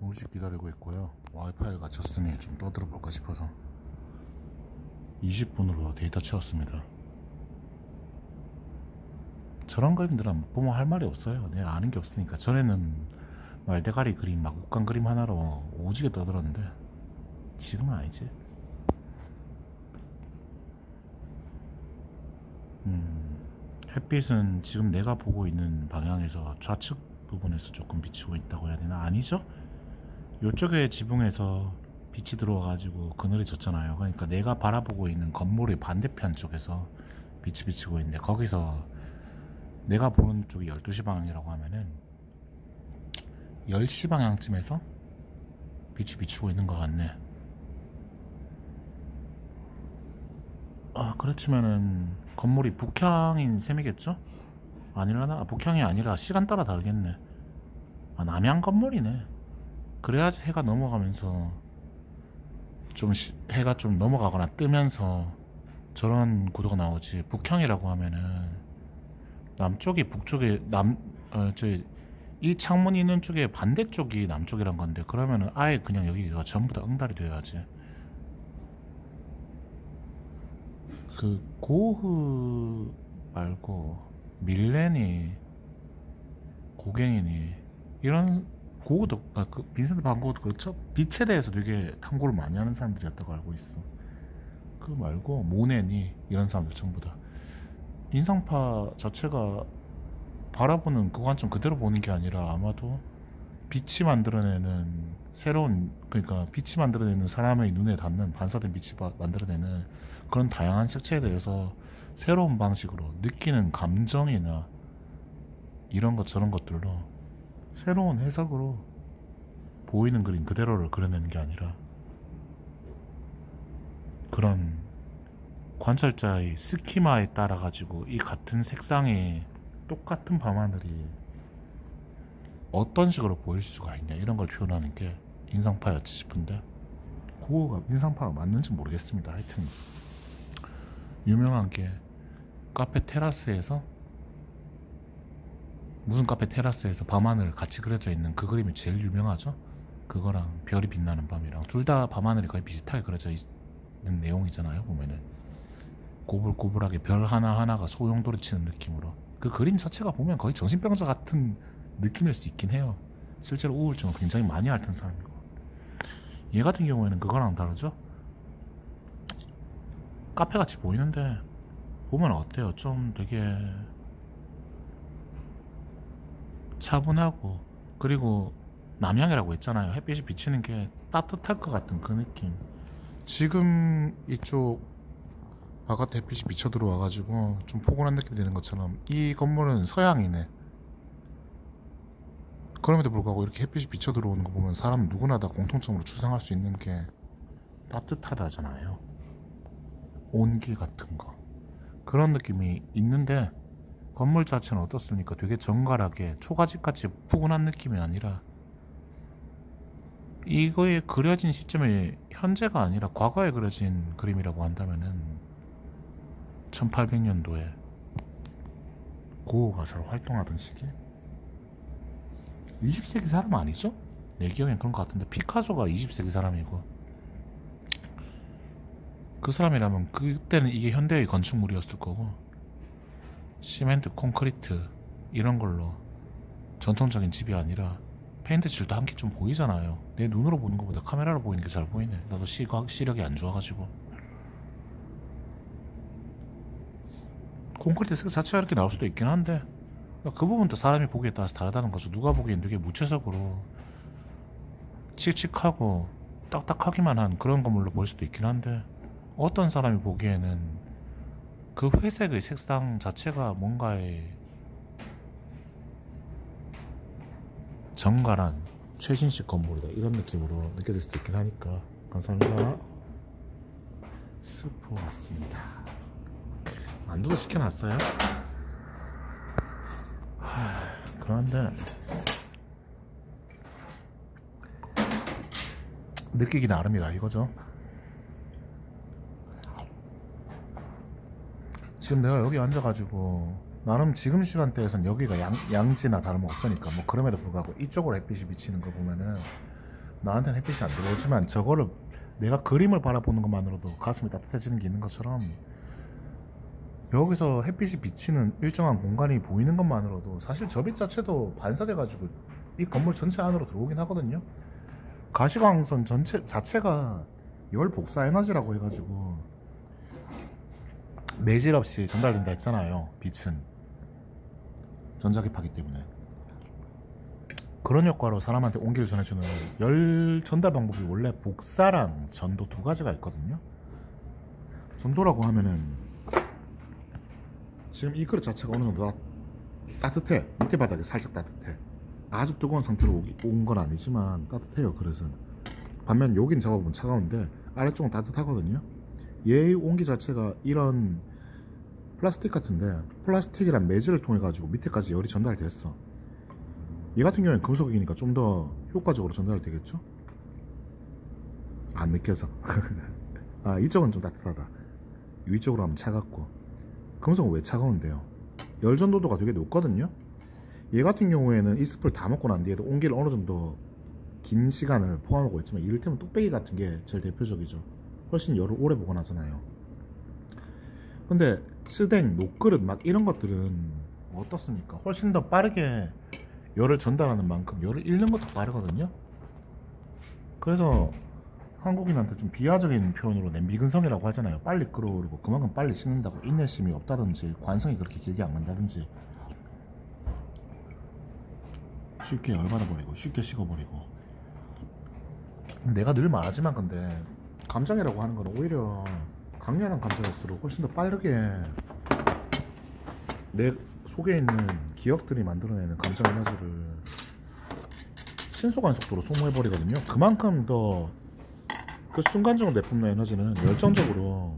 음식 기다리고 있고요. 와이파이를 갖췄으니 좀 떠들어 볼까 싶어서 20분으로 데이터 채웠습니다. 저런 그림들은 보면 할 말이 없어요. 내가 아는 게 없으니까. 전에는 말대가리 그림, 막 옷감 그림 하나로 오지게 떠들었는데 지금은 아니지. 햇빛은 지금 내가 보고 있는 방향에서 좌측 부분에서 조금 비치고 있다고 해야 되나? 아니죠? 이쪽에 지붕에서 빛이 들어와가지고 그늘이 졌잖아요. 그러니까 내가 바라보고 있는 건물의 반대편 쪽에서 빛이 비치고 있는데, 거기서 내가 보는 쪽이 12시 방향이라고 하면은 10시 방향쯤에서 빛이 비추고 있는 것 같네. 그렇지만은 건물이 북향인 셈이겠죠? 아니려나? 북향이 아니라 시간 따라 다르겠네. 남향 건물이네. 그래야지 해가 넘어가면서 해가 좀 넘어가거나 뜨면서 저런 구도가 나오지. 북향이라고 하면은 남쪽이 북쪽에 이 창문이 있는 쪽에 반대쪽이 남쪽이란 건데, 그러면은 아예 그냥 여기가 전부 다 응달이 돼야지. 그 고흐 말고 밀레니, 고갱이니 이런 고흐도 그 빈센트 반 고흐도 그렇죠. 빛에 대해서 되게 탐구를 많이 하는 사람들이었다고 알고 있어. 그 말고 모네니 이런 사람들 전부 다 인상파 자체가 바라보는 그 관점 그대로 보는 게 아니라, 아마도 빛이 만들어내는 그러니까 빛이 만들어내는 사람의 눈에 닿는 반사된 빛이 만들어내는 그런 다양한 색채에 대해서 새로운 방식으로 느끼는 감정이나 이런 것 저런 것들로 새로운 해석으로 보이는 그림 그대로를 그려내는 게 아니라, 그런 관찰자의 스키마에 따라 가지고 이 같은 색상의 똑같은 밤하늘이 어떤 식으로 보일 수가 있냐, 이런 걸 표현하는 게 인상파였지 싶은데, 그거가 인상파가 맞는지 모르겠습니다. 하여튼 유명한 게 카페 테라스에서, 무슨 카페 테라스에서 밤하늘 같이 그려져 있는 그 그림이 제일 유명하죠. 그거랑 별이 빛나는 밤이랑 둘 다 밤하늘이 거의 비슷하게 그려져 있는 내용이잖아요. 보면은 꼬불꼬불하게 별 하나하나가 소용돌이 치는 느낌으로, 그 그림 자체가 보면 거의 정신병자 같은 느낌일 수 있긴 해요. 실제로 우울증을 굉장히 많이 앓던 사람이고. 얘 같은 경우에는 그거랑 다르죠. 카페같이 보이는데 보면 어때요? 좀 되게 차분하고, 그리고 남향이라고 했잖아요. 햇빛이 비치는 게 따뜻할 것 같은 그 느낌. 지금 이쪽 바깥에 햇빛이 비쳐 들어와가지고 좀 포근한 느낌이 드는 것처럼 이 건물은 서향이네. 그럼에도 불구하고 이렇게 햇빛이 비쳐 들어오는 거 보면 사람은 누구나 다 공통점으로 추상할 수 있는 게 따뜻하다잖아요. 온기 같은 거, 그런 느낌이 있는데, 건물 자체는 어떻습니까? 되게 정갈하게 초가집같이 푸근한 느낌이 아니라, 이거에 그려진 시점이 현재가 아니라 과거에 그려진 그림이라고 한다면은 1800년도에 고흐 가사로 활동하던 시기, 20세기 사람 아니죠? 내 기억엔 그런 것 같은데, 피카소가 20세기 사람이고, 그 사람이라면 그때는 이게 현대의 건축물이었을 거고, 시멘트, 콘크리트 이런 걸로 전통적인 집이 아니라 페인트 칠도 한 게 좀 보이잖아요. 내 눈으로 보는 것보다 카메라로 보이는 게 잘 보이네. 나도 시력이 안 좋아가지고. 콘크리트 색 자체가 이렇게 나올 수도 있긴 한데, 그 부분도 사람이 보기에 따라서 다르다는 거죠. 누가 보기엔 되게 무채색으로 칙칙하고 딱딱하기만 한 그런 건물로 보일 수도 있긴 한데, 어떤 사람이 보기에는 그 회색의 색상 자체가 뭔가의 정갈한 최신식 건물이다, 이런 느낌으로 느껴질 수도 있긴 하니까. 감사합니다. 스프 왔습니다. 만두도 시켜놨어요. 그런데 느끼기 나름이다 이거죠. 지금 내가 여기 앉아가지고 나름 지금 시간대에선 여기가 양지나 다름없으니까, 뭐 그럼에도 불구하고 이쪽으로 햇빛이 비치는 거 보면은 나한테는 햇빛이 안 들어오지만 저거를 내가 그림을 바라보는 것만으로도 가슴이 따뜻해지는 게 있는 것처럼 여기서 햇빛이 비치는 일정한 공간이 보이는 것만으로도 사실 저 빛 자체도 반사돼 가지고 이 건물 전체 안으로 들어오긴 하거든요. 가시광선 전체 자체가 열 복사 에너지라고 해가지고 매질 없이 전달된다 했잖아요. 빛은 전자기파기 때문에 그런 효과로 사람한테 온기를 전해주는 열 전달 방법이 원래 복사랑 전도 두 가지가 있거든요. 전도라고 하면은 지금 이 그릇 자체가 어느 정도 따뜻해. 밑에 바닥이 살짝 따뜻해. 아주 뜨거운 상태로 온 건 아니지만 따뜻해요. 그릇은. 반면 여긴 잡아보면 차가운데 아래쪽은 따뜻하거든요. 얘의 온기 자체가 이런 플라스틱 같은데 플라스틱이란 매질을 통해 가지고 밑에까지 열이 전달됐어. 얘 같은 경우에는 금속이니까 좀 더 효과적으로 전달이 되겠죠? 안 느껴져. 아, 이쪽은 좀 따뜻하다. 위쪽으로 하면 차갑고. 금속은 왜 차가운데요? 열 전도도가 되게 높거든요. 얘 같은 경우에는 이 숲을 다 먹고 난 뒤에도 온기를 어느 정도 긴 시간을 포함하고 있지만 이를테면 뚝배기 같은 게 제일 대표적이죠. 훨씬 열을 오래 보관하잖아요. 근데 스댕, 녹그릇 막 이런 것들은 어떻습니까? 훨씬 더 빠르게 열을 전달하는 만큼 열을 잃는 것도 빠르거든요. 그래서 한국인한테 좀 비하적인 표현으로 냄비근성이라고 하잖아요. 빨리 끓어오르고 그만큼 빨리 식는다고 인내심이 없다든지 관성이 그렇게 길게 안 간다든지 쉽게 열받아버리고 쉽게 식어버리고. 내가 늘 말하지만 근데 감정이라고 하는 건 오히려 강렬한 감정일수록 훨씬 더 빠르게 내 속에 있는 기억들이 만들어내는 감정 에너지를 신속한 속도로 소모해버리거든요. 그만큼 더 그 순간적으로 내뿜는 에너지는 열정적으로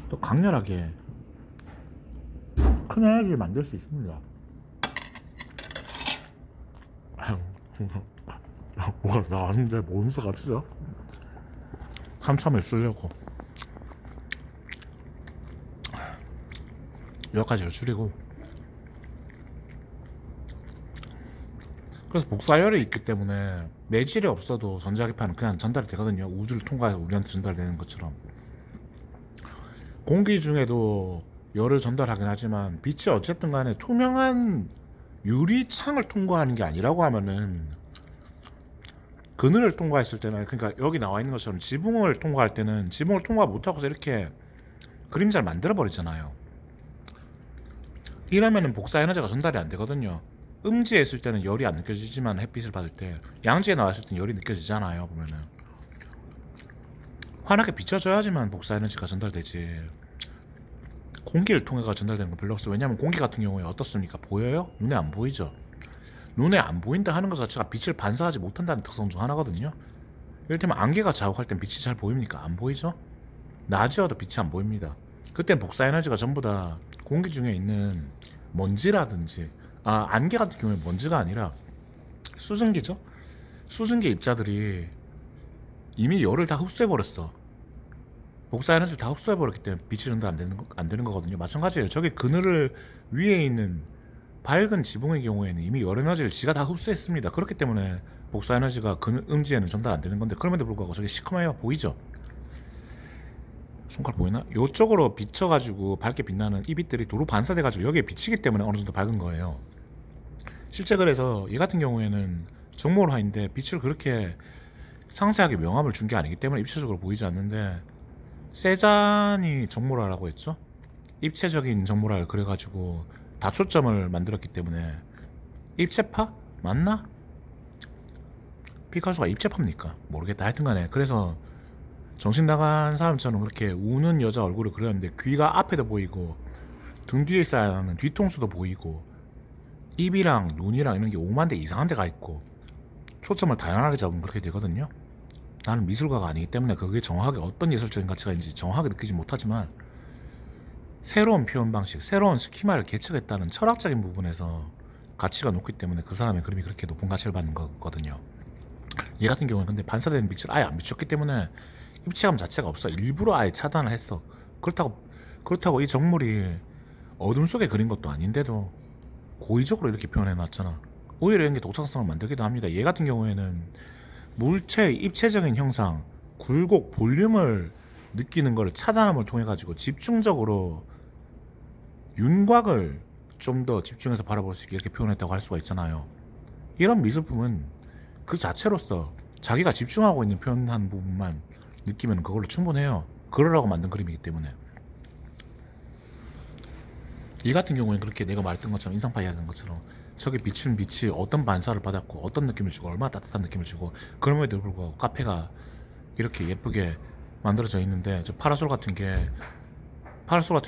또 강렬하게 큰 에너지를 만들 수 있습니다. 뭐가 나왔는데 뭔서 같죠? 한참을 쓰려고 여기까지를 줄이고. 그래서 복사열이 있기 때문에 매질이 없어도 전자기파는 그냥 전달이 되거든요. 우주를 통과해서 우리한테 전달되는 것처럼. 공기 중에도 열을 전달하긴 하지만 빛이 어쨌든 간에 투명한 유리창을 통과하는 게 아니라고 하면은 그늘을 통과했을 때는, 그러니까 여기 나와 있는 것처럼 지붕을 통과할 때는 지붕을 통과 못하고서 이렇게 그림자를 만들어 버리잖아요. 이러면은 복사 에너지가 전달이 안 되거든요. 음지에 있을 때는 열이 안 느껴지지만 햇빛을 받을 때 양지에 나왔을 때는 열이 느껴지잖아요. 보면은 환하게 비춰져야지만 복사 에너지가 전달되지. 공기를 통해가 전달되는 건 별로 없어. 왜냐면 공기 같은 경우에 어떻습니까? 보여요? 눈에 안 보이죠. 눈에 안 보인다 하는 것 자체가 빛을 반사하지 못한다는 특성 중 하나거든요. 이를테면 안개가 자욱할 땐 빛이 잘 보입니까? 안 보이죠? 낮이어도 빛이 안 보입니다. 그땐 복사 에너지가 전부 다 공기 중에 있는 먼지라든지, 안개 같은 경우에 먼지가 아니라 수증기죠. 수증기 입자들이 이미 열을 다 흡수해버렸어. 복사 에너지를 다 흡수해버렸기 때문에 빛이 전달 안 되는 거거든요. 마찬가지예요. 저게 그늘을 위에 있는 밝은 지붕의 경우에는 이미 열 에너지를 지가 다 흡수했습니다. 그렇기 때문에 복사 에너지가 음지에는 전달 안 되는 건데, 그럼에도 불구하고 저게 시커매요. 보이죠? 손가락 보이나? 이쪽으로 비쳐가지고 밝게 빛나는 이 빛들이 도로 반사돼가지고 여기에 비치기 때문에 어느 정도 밝은 거예요. 실제 그래서 얘 같은 경우에는 정몰화인데 빛을 그렇게 상세하게 명암을 준 게 아니기 때문에 입체적으로 보이지 않는데, 세잔이 정몰화라고 했죠. 입체적인 정몰화를 그래가지고 다초점을 만들었기 때문에 입체파? 맞나? 피카소가 입체파입니까? 모르겠다. 하여튼간에 그래서 정신 나간 사람처럼 그렇게 우는 여자 얼굴을 그렸는데 귀가 앞에도 보이고 등 뒤에 있어야 하는 뒤통수도 보이고 입이랑 눈이랑 이런 게 오만데 이상한 데가 있고 초점을 다양하게 잡으면 그렇게 되거든요. 나는 미술가가 아니기 때문에 그게 정확하게 어떤 예술적인 가치가 있는지 정확하게 느끼지 못하지만 새로운 표현 방식, 새로운 스키마를 개척했다는 철학적인 부분에서 가치가 높기 때문에 그 사람의 그림이 그렇게 높은 가치를 받는 거거든요. 얘 같은 경우는 근데 반사되는 빛을 아예 안 비췄기 때문에 입체감 자체가 없어. 일부러 아예 차단을 했어. 그렇다고 이 정물이 어둠 속에 그린 것도 아닌데도 고의적으로 이렇게 표현해 놨잖아. 오히려 이런 게 독창성을 만들기도 합니다. 얘 같은 경우에는 물체의 입체적인 형상, 굴곡, 볼륨을 느끼는 걸 차단함을 통해 가지고 집중적으로 윤곽을 좀 더 집중해서 바라볼 수 있게 이렇게 표현했다고 할 수가 있잖아요. 이런 미술품은 그 자체로서 자기가 집중하고 있는 표현한 부분만 느끼면 그걸로 충분해요. 그러라고 만든 그림이기 때문에. 이 같은 경우에는 그렇게 내가 말했던 것처럼 인상파 이야기한 것처럼 저게 비추는 빛이 어떤 반사를 받았고 어떤 느낌을 주고 얼마나 따뜻한 느낌을 주고 그럼에도 불구하고 카페가 이렇게 예쁘게 만들어져 있는데, 저 파라솔 같은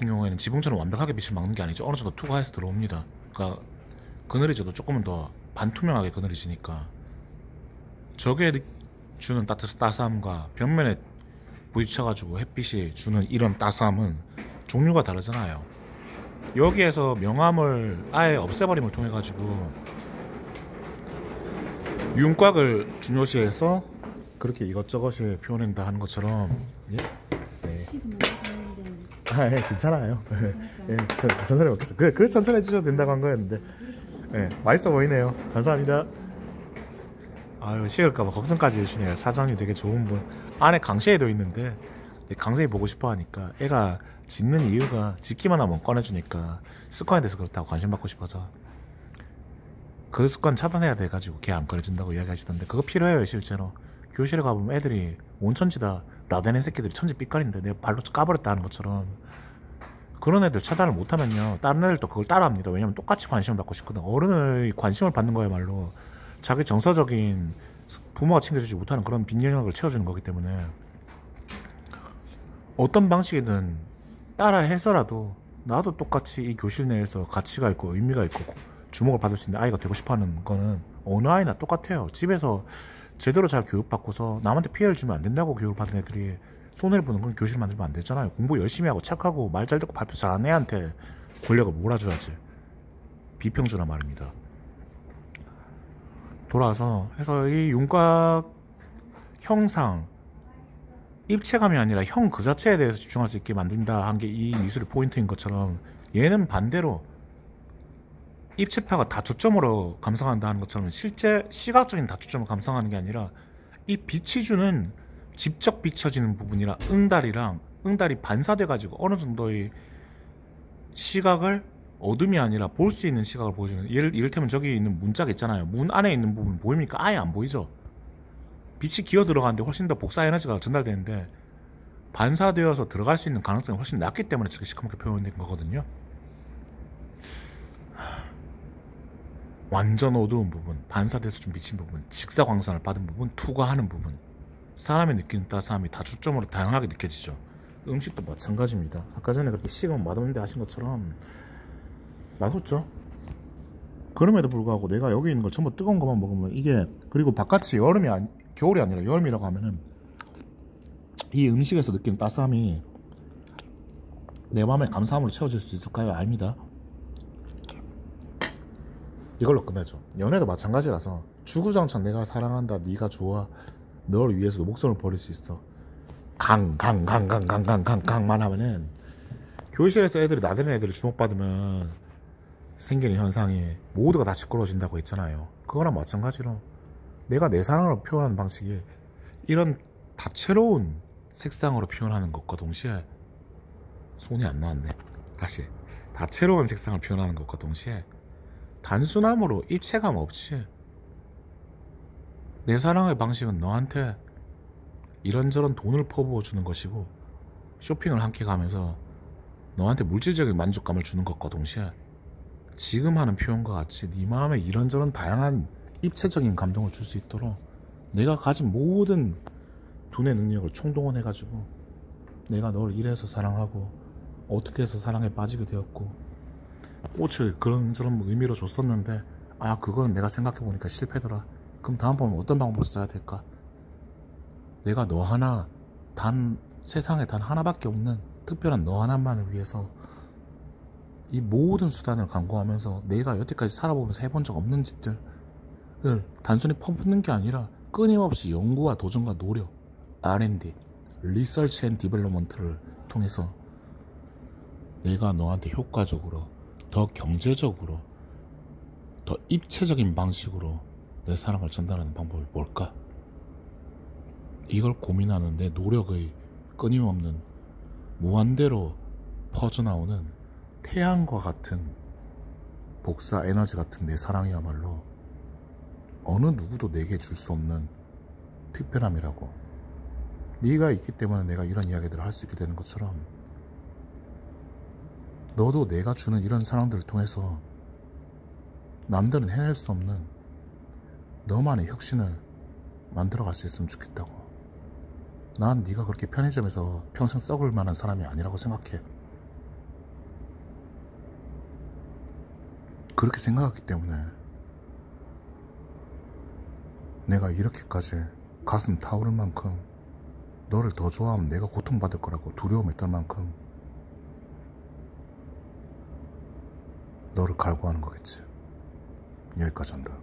경우에는 지붕처럼 완벽하게 빛을 막는 게 아니죠. 어느 정도 투과해서 들어옵니다. 그러니까 그늘이 져도 조금은 더 반투명하게 그늘이 지니까 저게 주는 따스함과 벽면에 부딪혀가지고 햇빛이 주는 이런 따스함은 종류가 다르잖아요. 여기에서 명암을 아예 없애버림을 통해 가지고 윤곽을 중요시해서 그렇게 이것저것을 표현한다 하는 것처럼. 예? 네. 예, 괜찮아요. 예, 천천히 먹겠어. 그 천천히 해주셔도 된다고 한 거였는데, 예, 맛있어 보이네요. 감사합니다. 아유, 식을까봐 걱정까지 해주시네요. 사장님 되게 좋은 분. 안에 강셰이도 있는데 강셰이 보고 싶어 하니까 애가 짓는 이유가 짓기만 하면 꺼내주니까 습관에 대해서 그렇다고 관심 받고 싶어서 그 습관 차단해야 돼가지고 걔 안 꺼내준다고 이야기하시던데, 그거 필요해요. 실제로 교실에 가보면 애들이 온천지다 나대는 새끼들이 천지 삐까리인데 내가 발로 까버렸다 하는 것처럼 그런 애들 차단을 못하면요 다른 애들도 그걸 따라합니다. 왜냐면 똑같이 관심을 받고 싶거든. 어른의 관심을 받는 거야말로 자기 정서적인 부모가 챙겨주지 못하는 그런 빈 영역을 채워주는 거기 때문에 어떤 방식이든 따라 해서라도 나도 똑같이 이 교실 내에서 가치가 있고 의미가 있고 주목을 받을 수 있는 아이가 되고 싶어하는 거는 어느 아이나 똑같아요. 집에서 제대로 잘 교육받고서 남한테 피해를 주면 안 된다고 교육을 받은 애들이 손해를 보는 건 교실 만들면 안 되잖아요. 공부 열심히 하고 착하고 말 잘 듣고 발표 잘하는 애한테 권력을 몰아줘야지. 비평준화 말입니다. 돌아서 해서 이 윤곽 형상, 입체감이 아니라 형 그 자체에 대해서 집중할 수 있게 만든다 한 게 이 미술의 포인트인 것처럼, 얘는 반대로 입체파가 다초점으로 감상한다 하는 것처럼 실제 시각적인 다초점을 감상하는 게 아니라 이 빛이 주는 직접 비춰지는 부분이랑 응달이 반사돼 가지고 어느 정도의 시각을, 어둠이 아니라 볼 수 있는 시각을 보여주는, 이를테면 저기 있는 문짝 있잖아요. 문 안에 있는 부분 보입니까? 아예 안 보이죠. 빛이 기어 들어가는데 훨씬 더 복사 에너지가 전달되는데 반사되어서 들어갈 수 있는 가능성이 훨씬 낮기 때문에 저렇게 시커멓게 표현된 거거든요. 완전 어두운 부분, 반사돼서 좀 비친 부분, 직사광선을 받은 부분, 투과하는 부분, 사람이 느끼는 따스함이 다초점으로 다양하게 느껴지죠. 음식도 마찬가지입니다. 아까 전에 그렇게 식으면 맛없는데 하신 것처럼 맛없죠. 그럼에도 불구하고 내가 여기 있는 걸 전부 뜨거운 것만 먹으면 이게, 그리고 바깥이 겨울이 아니라 여름이라고 하면은 이 음식에서 느끼는 따스함이 내 마음의 감사함으로 채워질 수 있을까요? 아닙니다. 이걸로 끝내죠. 연애도 마찬가지라서 주구장창 내가 사랑한다, 네가 좋아, 너를 위해서 목숨을 버릴 수 있어, 강만 하면은, 교실에서 애들이 나대는 애들이 주목받으면 생기는 현상이 모두가 다 시끄러워진다고 했잖아요. 그거랑 마찬가지로 내가 내 사랑을 표현하는 방식이 이런 다채로운 색상으로 표현하는 것과 동시에, 손이 안 나왔네. 다시. 다채로운 색상을 표현하는 것과 동시에 단순함으로 입체감 없이 내 사랑의 방식은 너한테 이런저런 돈을 퍼부어 주는 것이고, 쇼핑을 함께 가면서 너한테 물질적인 만족감을 주는 것과 동시에 지금 하는 표현과 같이 네 마음에 이런저런 다양한 입체적인 감동을 줄 수 있도록 내가 가진 모든 두뇌 능력을 총동원해 가지고 내가 널 이래서 사랑하고 어떻게 해서 사랑에 빠지게 되었고 꽃을 그런저런 의미로 줬었는데, 아 그건 내가 생각해보니까 실패더라. 그럼 다음번엔 어떤 방법을 써야 될까? 내가 너 하나, 세상에 단 하나밖에 없는 특별한 너 하나만을 위해서 이 모든 수단을 강구하면서 내가 여태까지 살아보면서 해본 적 없는 짓들을 단순히 퍼붓는 게 아니라 끊임없이 연구와 도전과 노력, R&D, 리서치 앤 디벨롭먼트를 통해서 내가 너한테 효과적으로, 더 경제적으로, 더 입체적인 방식으로 내 사랑을 전달하는 방법이 뭘까? 이걸 고민하는 내 노력의 끊임없는 무한대로 퍼져나오는 태양과 같은 복사 에너지 같은 내 사랑이야말로 어느 누구도 내게 줄 수 없는 특별함이라고. 네가 있기 때문에 내가 이런 이야기들을 할 수 있게 되는 것처럼 너도 내가 주는 이런 사랑들을 통해서 남들은 해낼 수 없는 너만의 혁신을 만들어갈 수 있으면 좋겠다고. 난 네가 그렇게 편의점에서 평생 썩을 만한 사람이 아니라고 생각해. 그렇게 생각하기 때문에 내가 이렇게까지 가슴 타오를 만큼 너를 더 좋아하면 내가 고통받을 거라고 두려움했던 만큼 너를 갈구하는 거겠지. 여기까지 한다.